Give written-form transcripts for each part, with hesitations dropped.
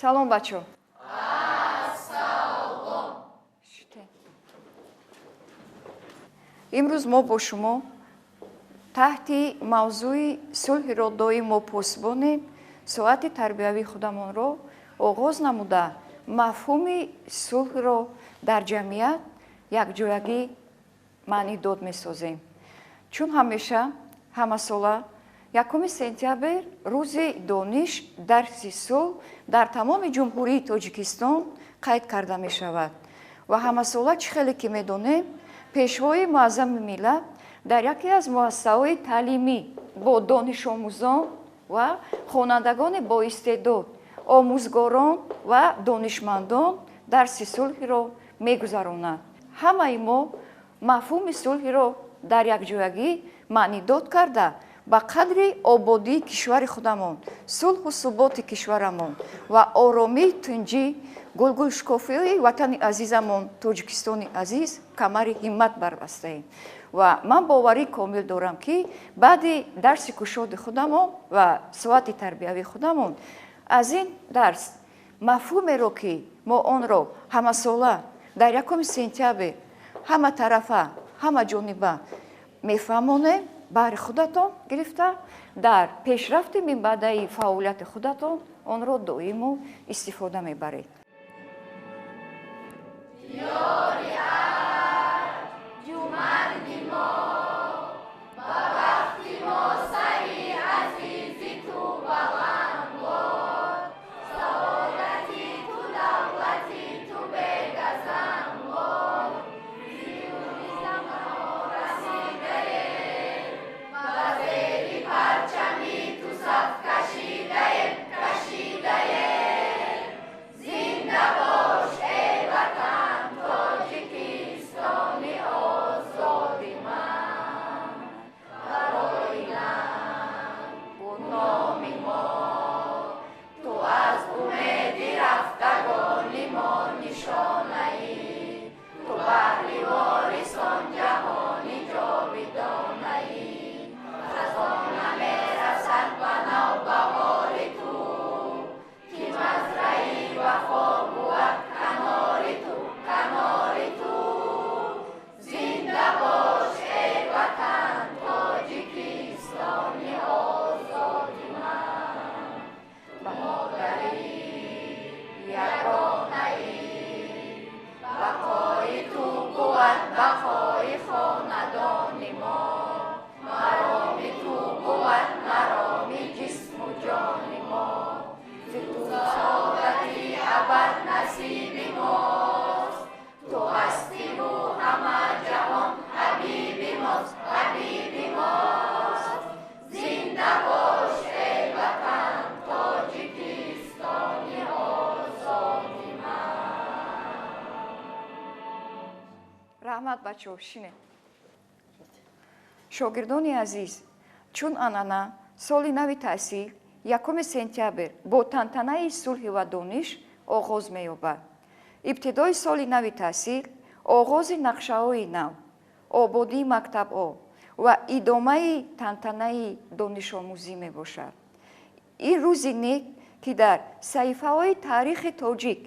салом бачо. имрӯз мо бо шумо таҳти мавзӯи сулҳиро доимо посбонем соати тарбиявии худамонро оғоз намуда мафҳуми сулҳро дар ҷамъият якҷоягӣ маънӣ дод месозем. чун ҳамеша ҳамасола 1 сентябр рӯзи дониш дарси сулҳ дар тамоми ҷумҳурии тоҷикистон қайд карда мешавад ва ҳамасола чӣ хеле ки медонем пешвои муаззами миллат дар яке аз муассисаҳои таълимӣ бо донишомӯзон ва хонандагони боистеъдод омӯзгорон ва донишмандон дарси сулҳиро мегузаронад. ҳамаи мо мафҳуми сулҳиро дар якҷоягӣ маънидод карда ба қадри ободии кишвари худамон, сулҳу суботи кишварамон ва оромии тунҷӣ гулгулшукофии ватани азизамон тоҷикистони азиз камари ҳиммат барбастаем ва ман боварии комил дорам ки баъди дарси кушоди худамон ва соати тарбиявии худамон аз ин дарс мафҳумеро ки мо онро ҳамасола дар 1 сентябр ҳама тарафа ҳама ҷониба мефаҳмонем баҳри худатон гирифта дар пешрафти минбаъдаи фаъолияти худатон онро доиму истифода мебаред. раҳмат бачаҳо, шине. шогирдони азиз, чун анъана соли нави таҳсил 1 сентябр бо тантанаи сулҳи ва дониш оғоз меёбад. ибтидои соли нави таҳсил оғози нақшаҳои нав, ободии мактабҳо ва идомаи тантанаи донишомӯзӣ мебошад. ин рӯзи нек ки дар саҳифаҳои таърихи тоҷик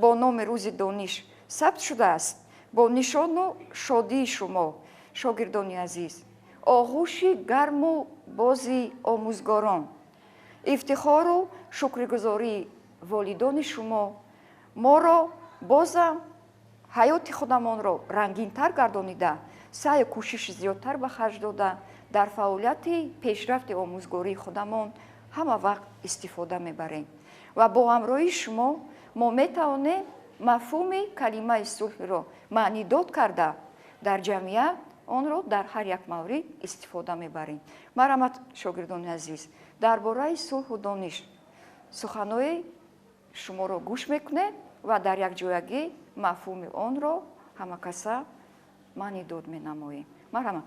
бо номи рӯзи дониш сабт шудааст, бо нишону шодии шумо шогирдони азиз, оғӯши гарму бози омӯзгорон, ифтихору шукригузории волидони шумо моро бозам ҳаёти худамонро рангинтар гардонида саъю кӯшиши зиёдтар ба харҷ дода дар фаъолияти пешрафти омӯзгории худамон ҳама вақт истифода мебарем ва бо ҳамроҳии шумо мо метавонем мафҳуми калимаи сулҳиро маънидод карда дар ҷамъият онро дар ҳар як маврид истифода мебарем. марҳамат шогирдони азиз, дар бораи сулҳу дониш суханои шуморо гӯш мекунем ва дар якҷоягӣ мафҳуми онро ҳамакаса маънидод менамоем. марҳамат.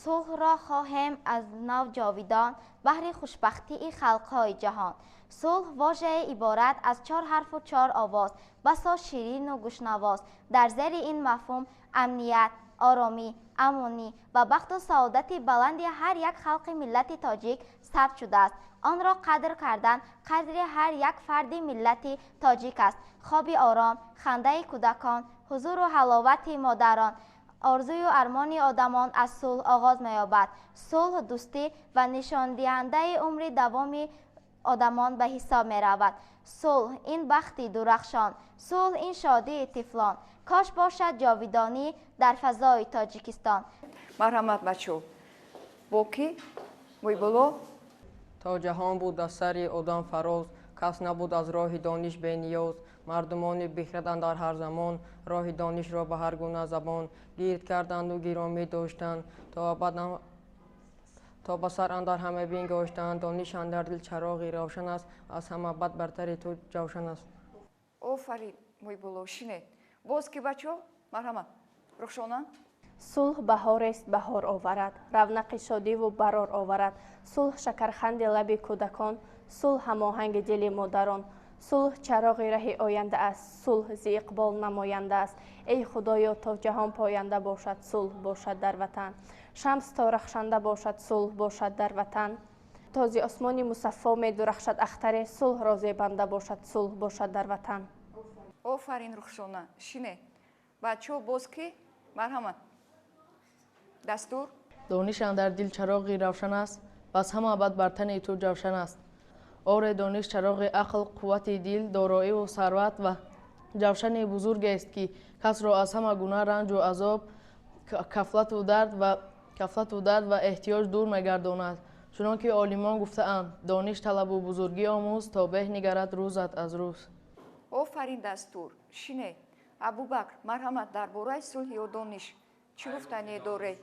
صلح را خواهیم از نو جاویدان بهر خوشبختی خلقهای جهان. صلح واژه عبارت از 4 حرف و 4 آواز بسا شیرین و گوشنواز. در زیر این مفهوم امنیت، آرامی، امانی و بخت و سعادت بلند هر یک خلق ملت تاجیک ثبت شده است. آن را قدر کردن قدر هر یک فرد ملت تاجیک است. خواب آرام، خنده کودکان، حضور و حلاوت مادران، آرزوی و ارمان آدمان از صلح آغاز می‌یابد. صلح دوستی و نشان دهنده عمر دوام آدمان به حساب می رود. صلح این بختی درخشان، صلح این شادی طفلان، کاش باشد جاویدانی در فضای تاجیکستان. مرحمت بچو боки мой боло تا جهان بود از سر آدم فراز، کس نبود از راه دانش بی نیاز. مردمان بخردند در هر زمان، راه دانش را به هر گونه زبان گرد کردند و گرامی داشتند. تا به سر اندر همه بنگاشتند، دانش اندر دل چراغی روشن است، از همه بد برتر تو جوشن است. офарин мой боло шине боз ки бачо марҳамат рухшона صلح بهاریست بهار آورد، رونق شادی و برار آورد. صلح شکرخند لب کودکان، صلح هماهنگ دل مادران. صلح چراغ ره آینده است، صلح ز اقبال نماینده است. ای خدایا تا جهان پاینده باشد، صلح باشد در وطن. شمس تا رخشنده باشد، صلح باشد در وطن. تا ز آسمان مصفا می درخشد اختر، صلح را زیبنده باشد، صلح باشد در وطن. офарин рухшона шине бачо боз ки марҳамат дастур دانش اندر دل چراغی روشن است، از همه بد بر تن تو جوشن است. آر دانش چراغ عقل، قوت دل، دارایی و ثروت و جوشن بزرگ است که کس را از همه گناه، رنج و عذاب، کفلت و درد و احتیاج دور می‌گرداند. چنانکه عالمان گفته‌اند دانش طلب و بزرگی آموز تا به نگرد روزت از روز. офарин дастур шине абубакр марҳамат дар бораи сулҳи дониш чӣ гуфтание доред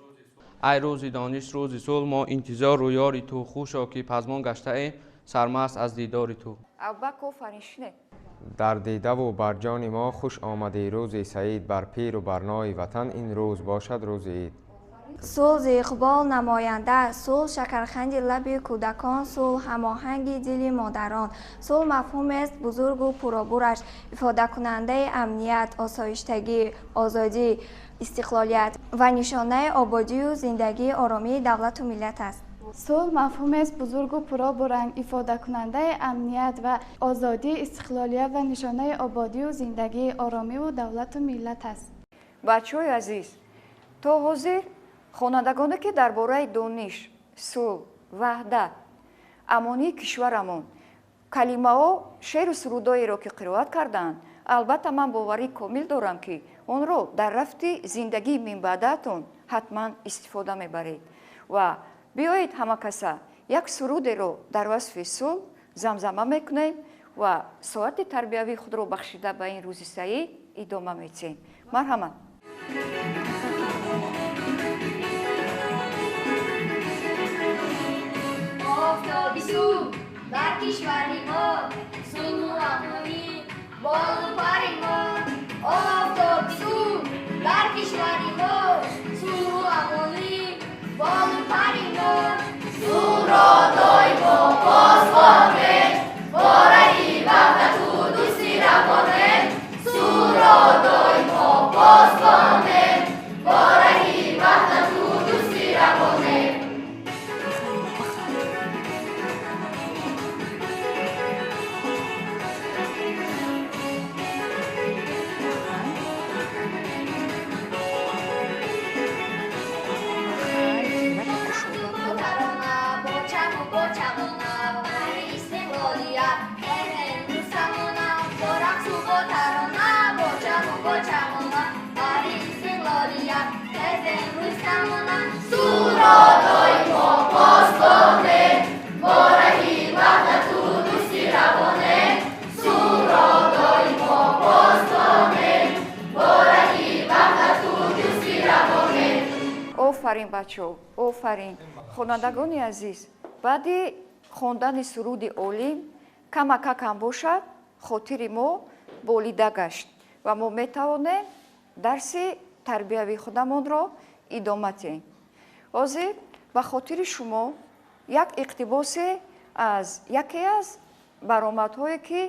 ای روز دانش روز صلح، ما انتظار و یاری تو، خوشا که پزمان گشته ایم سرمست از دیدار تو. абубакр офарин шине در دیده و بر جان ما خوش آمده روز سعید، بر پیر و بر نای وطن این روز باشد روز عید. صلح ز اقبال نماینده، صلح شکرخند لب کودکان، صلح هماهنگ دل مادران. صلح مفهوم است بزرگ و پرآبورش، افاده کننده امنیت، آسایشتگی، آزادی، استقلالیت و نشانه آبادی و زندگی آرامی دولت و ملت است. صلح مفهوم است بزرگ و پرآبورنگ، افاده کننده امنیت و آزادی، استقلالیت و نشانه آبادی و زندگی آرامی و دولت و ملت است. бачаҳои азиз то ҳозир хонандагоне ки дар бораи дониш сулҳ ваҳдат амонии кишварамон калимаҳо шеъру сурудоеро ки қироат кардаанд албатта ман боварӣ комил дорам ки онро дар рафти зиндагии минбаъдатон ҳатман истифода мебаред ва биёед ҳамакаса як сурудеро дар васфи сулҳ замзама мекунем ва соати тарбиявии худро бахшида ба ин рӯзи саид идома мечем. марҳамат. آفتابی سو در کشوری ما، صلح و امنی بال و پر ما. آفتابی سو در کشوری ما، صلح و امنی بال و پر ما. صلح را دایم و باز کنیم، با رهی وحدت و دوستی روانیم. صلح را دایم و باز کنیم، با رهی وحدت و دوستی روانیم. офарин бачаҳо офарин хонандагони азиз баъди хондани суруди олим камакакам бошад хотири мо болида гашт ва мо метавонем дарси тарбиявии худамонро идома диҳем. ҳозир ба хотири шумо як иқтибосе аз яке аз баромадҳое ки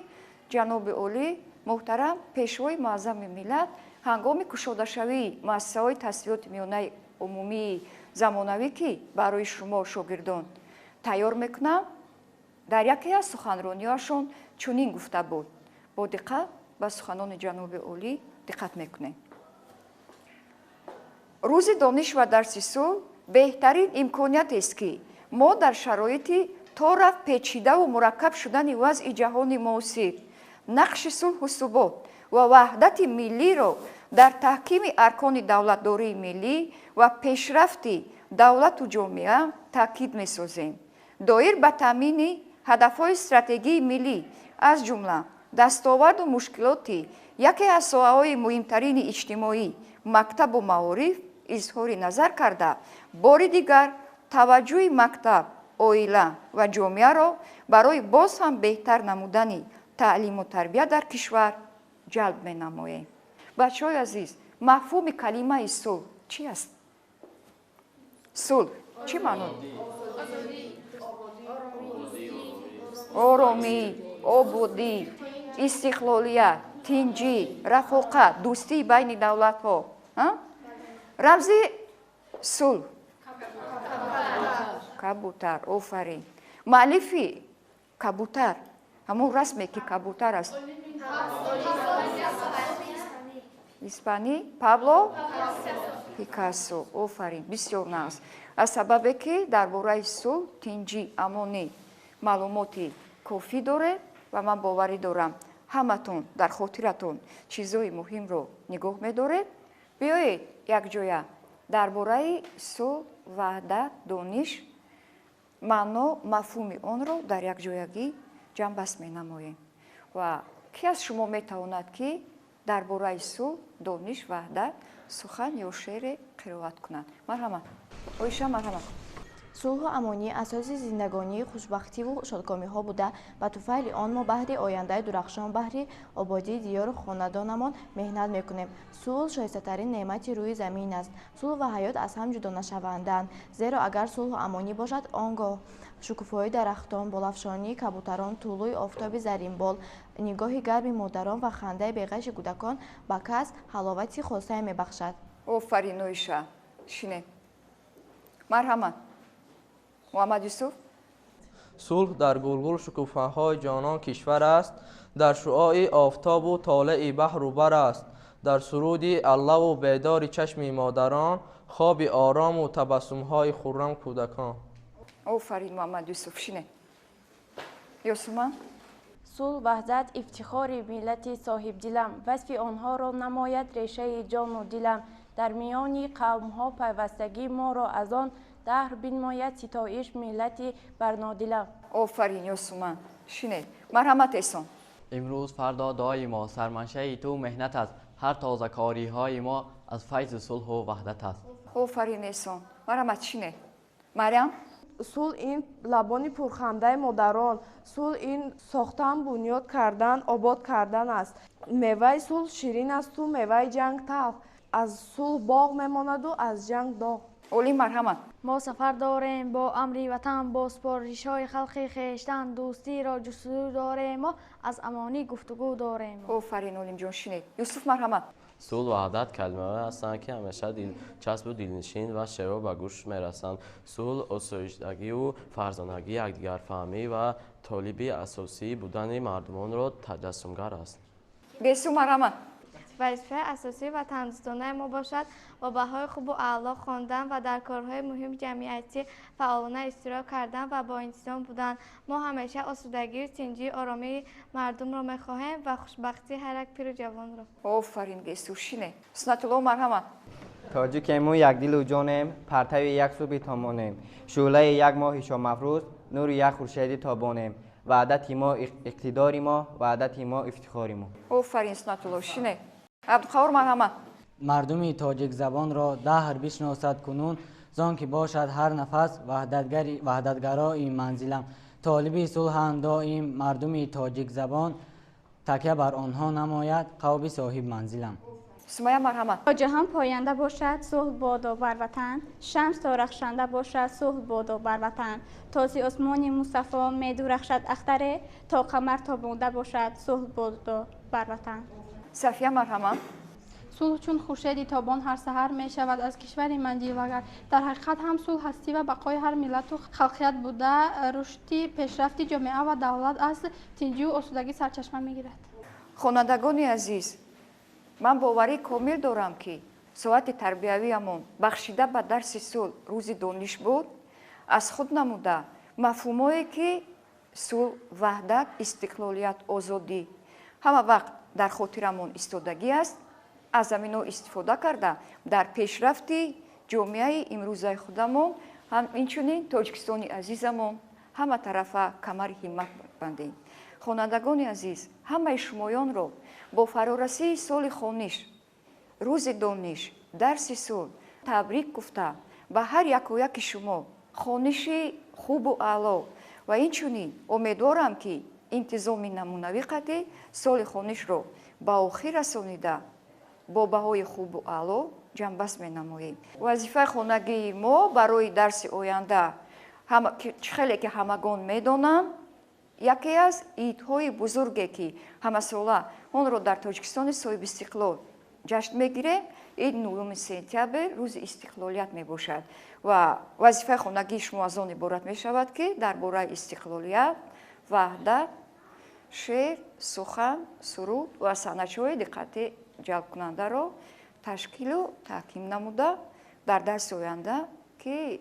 ҷаноби олӣ муҳтарам пешвои муаззами миллат ҳангоми кушодашавии муассисаҳои таҳсилоти миёнаи умумии замонавӣ ки барои шумо шогирдон тайёр мекунам, дар яке аз суханрониҳояшон чунин гуфта буд. Бо диққат ба суханони ҷаноби олӣ диққат мекунем. рӯзи дониш ва дарси сулҳ беҳтарин имкониятест ки мо дар шароити то рафт печидаву мураккаб шудани вазъи ҷаҳони муосир нақши сулҳу субот ва ваҳдати миллиро дар таҳкими аркони давлатдории миллӣ ва пешрафти давлату ҷомеа таъкид месозем. доир ба таъмини ҳадафҳои стратегии миллӣ аз ҷумла дастоварду мушкилоти яке аз соҳаҳои муҳимтарини иҷтимоӣ мактабу маориф изҳори назар карда, бори дигар таваҷҷӯҳи мактаб, оила ва ҷомеаро барои боз ҳам беҳтар намудани таълиму тарбия дар кишвар ҷалб менамоем. бачаҳои азиз, мафҳуми калимаи сулҳ чӣ аст? сулҳ чӣ маъно? оромӣ, ободӣ, истиқлолият, тинҷӣ, рафоқат, дӯстии байни давлатҳо. рамзи сулҳ кабутар. офарин. муаллифи кабутар ҳамон расме ки кабутар аст. испанӣ Пабло Пикассо. офарин. бисёр нағз. аз сабабе ки дар бораи сулҳ, тинҷӣ, амонӣ маълумоти кофӣ дорем ва ман боварӣ дорам ҳаматон дар хотиратон чизҳои муҳимро нигоҳ медоред. биёед якҷоя дар бораи сулҳ, ваҳдат, дониш, маъно, мафҳуми онро дар якҷоягӣ ҷамъбаст менамоем. ва ки аз шумо метавонад ки дар бораи сулҳ, дониш, ваҳдат сухан ё шеъре қироат кунад? марҳамат. оиша, марҳамат. сулҳу амонӣ асоси зиндагонии хушбахтиву шодкомиҳо буда ба туфайли он мо баҳри ояндаи дурахшон, баҳри ободии диёру хонадонамон меҳнат мекунем. сулҳ шоистатарин неъмати рӯи замин аст. сулҳ ва ҳаёт аз ҳам ҷудо нашавандаанд, зеро агар сулҳу амонӣ бошад, он гоҳ шукуфои дарахтон, болафшонии кабутарон, тулӯи офтоби заринбол, нигоҳи гарми модарон ва хандаи беғайши кӯдакон ба кас ҳаловати хосае мебахшад. офарин оиша. шине. марҳамат. муҳаммад юсуф. сулҳ дар гулгул шукуфаҳои ҷонон кишвар аст, дар шуои офтобу толеи баҳру бар аст, дар суруди аллаву бедори чашми модарон, хоби орому табассумҳои хуррам кӯдакон. офарин муҳаммад юсуф. шине. ёсуман. сулҳ, ваҳдат, ифтихори миллати соҳибдилам, васфи онҳоро намояд решаи ҷону дилам, дар миёни қавмҳо пайвастагӣ моро аз он даҳр бинмояд ситоиш миллати барнодилам. офарин ёсуман. шине. марҳамат эҳсон. имрӯз фардо доимо сарманшаи ту меҳнат аст, ҳар тозакориҳои мо аз файзи сулҳу ваҳдат аст. офарин эҳсон. марҳамат. шине. мариам. сулҳ ин лабони пурхандаи модарон, сулҳ ин сохтан, бунёд кардан, обод кардан аст. меваи сулҳ ширин асту меваи ҷанг талх. аз сулҳ боғ мемонаду аз ҷанг доғ. олӣ, марҳамат. мо сафар дорем бо амри ватан, бо супоришҳои халқи хештан, дӯстиро ҷустуҷӯ дорем, мо аз амонӣ гуфтугӯ дорем. офарин олимҷон. шине. юсуф, марҳамат. сулҳ ва ваҳдат калимаҳое ҳастанд ки ҳамеша дилчаспу дилнишин ва шево ба гӯш мерасанд. сулҳ осоиштагию фарзандагӣ, якдигарфаҳмӣ ва толиби асосии будани мардумонро таҷассумгар аст. бесу, марҳамат. вазифаи асосии ватандӯстонаи мо бошад ба баҳои хубу аъло хондан ва дар корҳои муҳими ҷамъиятӣ фаъолона иштирок кардан ва бо интизом будан. мо ҳамеша осудагию тинҷии оромии мардумро мехоҳем ва хушбахтии ҳар як пиру ҷавонро. офарин гесу. шине. суnnатулло, марҳамат. тоҷикему якдилу ҷонем, партави як субҳи томонем, шӯълаи як моҳи шомафрӯз, нури як хуршеди тобонем. ваъдати мо иқтидори мо, ваъдати мо ифтихори мо. офарин суnnатулло. шине. абдуқавур, марҳамат. мардуми тоҷикзабонро даҳр бишносад кунун, зон ки бошад ҳар нафас ваҳдатгарои манзилам. толиби сулҳанд доим мардуми тоҷикзабон, такя бар онҳо намояд қавми соҳиб манзилам. сумайя, марҳамат. то ҷаҳон поянда бошад сулҳ бодо бар ватан, шамс то рахшанда бошад сулҳ бодо бар ватан, то зи осмони мусафо медурахшад ахтаре, то қамар тобонда бошад сулҳ бодо бар ватан. сафия, марҳамат. صلح چون خورشید تابان هر سحر می شود از کشور من جلوگر. در حقیقت هم صلح هستی و بقای هر ملت و خلقیت بوده، رشد پیشرفت جامعه و دولت است، تنجی و آسودگی سرچشمه می گیرد. خانوادگان عزیز، من باوری کامل دارم که ساعت تربیویمون بخشیده به درس صلح روزی دانش بود، از خود نموده مفهومایی که صلح، وحدت، استقلالیت، آزادی همه وقت در خاطرمون ایستادگی است. از اینو استفاده کرده در پیشرفت جامعه امروزه خودمون، همچنین تاجیکستان عزیزمون همه طرفه کمر همت بندیم. خوانندگان عزیز، همه شمایان رو با فرارسی سال خوانش، روز دانش، درس صلح تبریک گفته به هر یک و یک شما خوانش خوب و اعلی و اینچنین امیدوارم که انتظام نمونوی قطعی سال خوانش رو با آخر رسانیده با بهای خوب و اعلی جنبست менамоем. вазифаи хонагии мо барои дарси оянда хеле ки ҳамагон медонанд, яке аз идҳои бузурге ки ҳамасола онро дар тоҷикистони соҳиби истиқлол ҷашн мегирем, ид 9 сентябр рӯзи истиқлолият мебошад ва вазифаи хонагии шумо аз он иборат мешавад ки дар бораи истиқлолият, ваҳдат, шеър, сухан, суруд ва санъатҳои диққати ҷалбкунандаро ташкилу таҳким намуда дар дарси оянда ки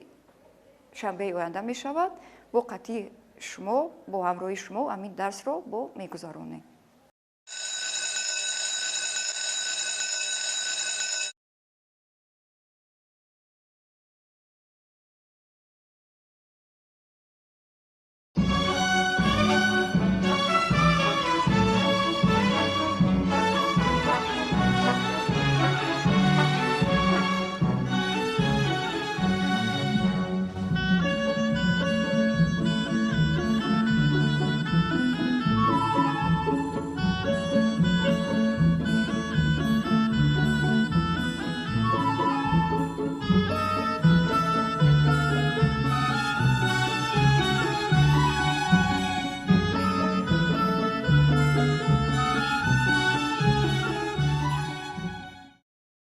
шанбеи оянда мешавад бо қатъи шумо, бо ҳамроҳи шумо амин дарсро бо мегузаронем.